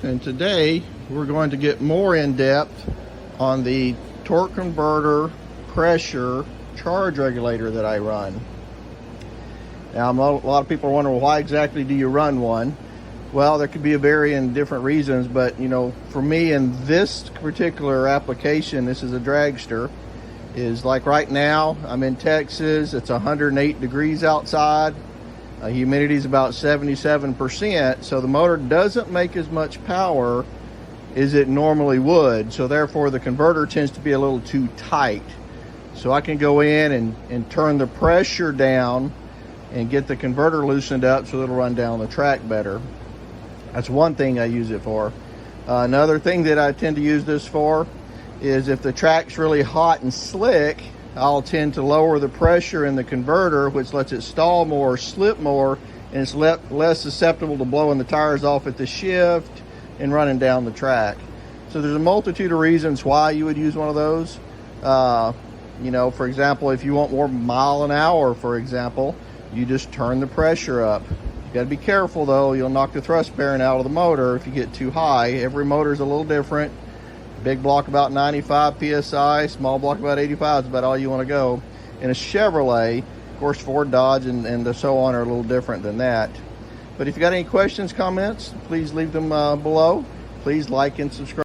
And today we're going to get more in depth on the torque converter pressure charge regulator that I run. Now, a lot of people are wondering, well, why exactly do you run one? Well, there could be a varying different reasons, but for me in this particular application, this is a dragster, is like right now I'm in Texas. It's 108 degrees outside. Humidity is about 77%, so the motor doesn't make as much power as it normally would, so therefore the converter tends to be a little too tight. So I can go in and turn the pressure down and get the converter loosened up so it'll run down the track better. That's one thing I use it for. Another thing that I tend to use this for is if the track's really hot and slick, I'll tend to lower the pressure in the converter, which lets it stall more, slip more, and it's less susceptible to blowing the tires off at the shift and running down the track. So there's a multitude of reasons why you would use one of those. For example, if you want more mile an hour, for example, you just turn the pressure up. You got to be careful though, you'll knock the thrust bearing out of the motor if you get too high. Every motor is a little different. Big block about 95 psi, small block about 85 is about all you want to go. In a Chevrolet, of course Ford, Dodge, and so on are a little different than that. But if you got any questions, comments, please leave them below. Please like and subscribe.